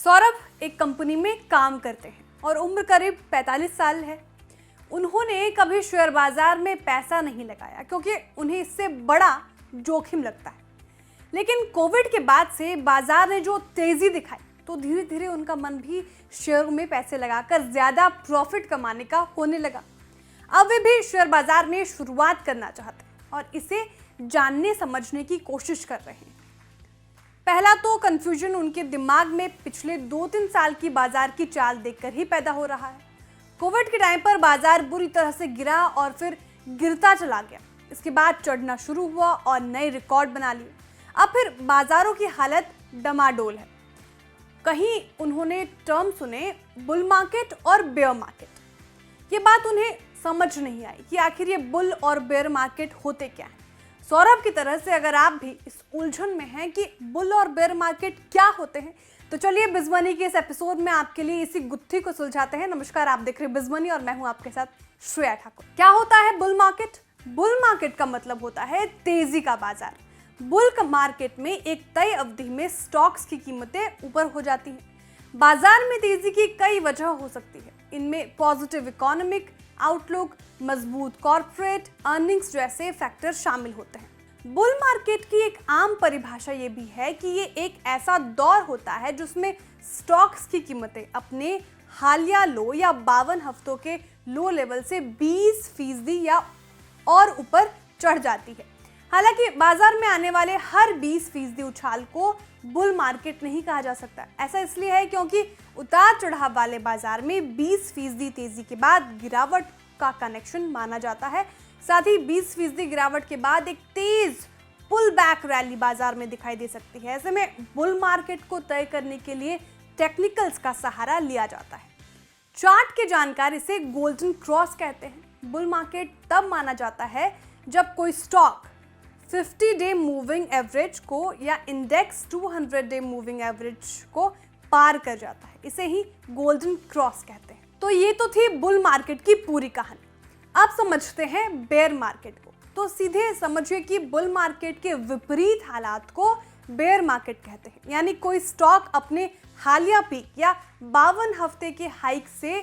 सौरभ एक कंपनी में काम करते हैं और उम्र करीब 45 साल है। उन्होंने कभी शेयर बाजार में पैसा नहीं लगाया क्योंकि उन्हें इससे बड़ा जोखिम लगता है। लेकिन कोविड के बाद से बाजार ने जो तेजी दिखाई तो धीरे धीरे उनका मन भी शेयर में पैसे लगाकर ज्यादा प्रॉफिट कमाने का होने लगा। अब वे भी शेयर बाजार में शुरुआत करना चाहते हैं और इसे जानने समझने की कोशिश कर रहे हैं। पहला तो कंफ्यूजन उनके दिमाग में पिछले 2-3 साल की बाजार की चाल देखकर ही पैदा हो रहा है। कोविड के टाइम पर बाजार बुरी तरह से गिरा और फिर गिरता चला गया। इसके बाद चढ़ना शुरू हुआ और नए रिकॉर्ड बना लिए। अब फिर बाजारों की हालत डमाडोल है। कहीं उन्होंने टर्म सुने बुल मार्केट और बेयर मार्केट। ये बात उन्हें समझ नहीं आई कि आखिर ये बुल और बेयर मार्केट होते क्या हैं। सौरभ की तरह से अगर आप भी इस उलझन में हैं कि बुल और बेयर मार्केट क्या होते हैं, तो चलिए बिजमनी के इस एपिसोड में आपके लिए इसी गुत्थी को सुलझाते हैं। नमस्कार, आप देख रहे हैं बिजमनी और मैं हूं आपके साथ श्रेया ठाकुर। क्या होता है बुल मार्केट? बुल मार्केट का मतलब होता है तेजी का बाजार। बुल मार्केट में एक तय अवधि में स्टॉक्स की कीमतें ऊपर हो जाती हैं। बाजार में तेजी की कई वजह हो सकती है। इनमें पॉजिटिव इकोनॉमिक आउटलुक, मजबूत कॉर्पोरेट अर्निंग्स जैसे फैक्टर शामिल होते हैं। बुल मार्केट की एक आम परिभाषा ये भी है कि ये एक ऐसा दौर होता है जिसमें स्टॉक्स की कीमतें अपने हालिया लो या 52 हफ्तों के लो लेवल से 20% या और ऊपर चढ़ जाती है। हालांकि बाजार में आने वाले हर 20% उछाल को बुल मार्केट नहीं कहा जा सकता। ऐसा इसलिए है क्योंकि उतार चढ़ाव वाले बाजार में 20% तेजी के बाद गिरावट का कनेक्शन माना जाता है। साथ ही 20% गिरावट के बाद एक तेज पुल बैक रैली बाजार में दिखाई दे सकती है। ऐसे में बुल मार्केट को तय करने के लिए टेक्निकल्स का सहारा लिया जाता है। चार्ट की जानकारी से गोल्डन क्रॉस कहते हैं। बुल मार्केट तब माना जाता है जब कोई स्टॉक 50 डे मूविंग एवरेज को या इंडेक्स 200 डे मूविंग एवरेज को पार कर जाता है। इसे ही गोल्डन क्रॉस कहते हैं। तो ये तो थी बुल मार्केट की पूरी कहानी। अब समझते हैं बेयर मार्केट को। तो सीधे समझिए कि बुल मार्केट के विपरीत हालात को बेयर मार्केट कहते हैं। यानी कोई स्टॉक अपने हालिया पीक या 52 हफ्ते के हाइक से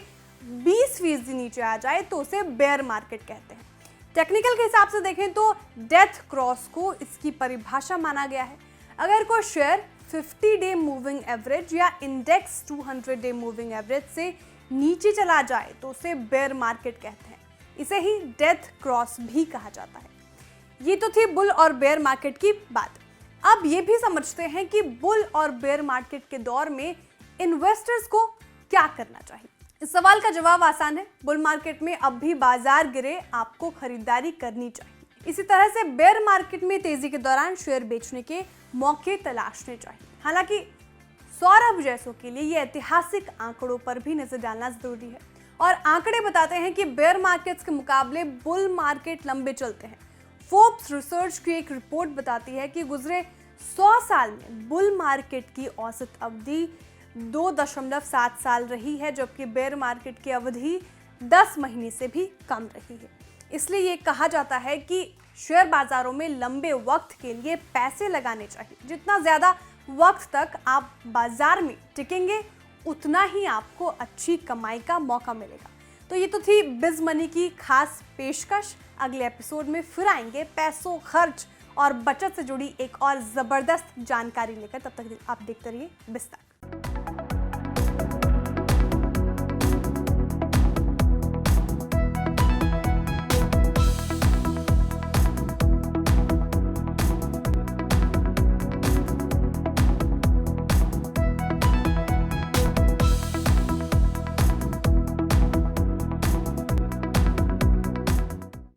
20% नीचे आ जाए तो उसे बेयर मार्केट कहते हैं। टेक्निकल के हिसाब से देखें तो डेथ क्रॉस को इसकी परिभाषा माना गया है। अगर कोई शेयर 50 डे मूविंग एवरेज या इंडेक्स 200 डे मूविंग एवरेज से नीचे चला जाए तो उसे बेयर मार्केट कहते हैं। इसे ही डेथ क्रॉस भी कहा जाता है। ये तो थी बुल और बेयर मार्केट की बात। अब ये भी समझते हैं कि बुल और बेयर मार्केट के दौर में इन्वेस्टर्स को क्या करना चाहिए। इस सवाल का जवाब आसान है। बुल मार्केट में अब भी बाजार गिरे आपको खरीदारी करनी चाहिए। इसी तरह से बेयर मार्केट में तेजी के दौरान शेयर बेचने के मौके तलाशने चाहिए। हालांकि सौरभ जैसों के लिए ये ऐतिहासिक आंकड़ों पर भी नजर डालना जरूरी है और आंकड़े बताते हैं कि बेयर मार्केट्स के मुकाबले बुल मार्केट लंबे चलते हैं। फोर्ब्स रिसर्च की एक रिपोर्ट बताती है कि गुजरे 100 साल में बुल मार्केट की औसत अवधि 2.7 साल रही है, जबकि बेयर मार्केट की अवधि 10 महीने से भी कम रही है। इसलिए ये कहा जाता है कि शेयर बाजारों में लंबे वक्त के लिए पैसे लगाने चाहिए। जितना ज़्यादा वक्त तक आप बाजार में टिकेंगे उतना ही आपको अच्छी कमाई का मौका मिलेगा। तो ये तो थी बिज मनी की खास पेशकश। अगले एपिसोड में फिर आएंगे पैसों, खर्च और बचत से जुड़ी एक और ज़बरदस्त जानकारी लेकर। तब तक आप देखते रहिए बिस्तर।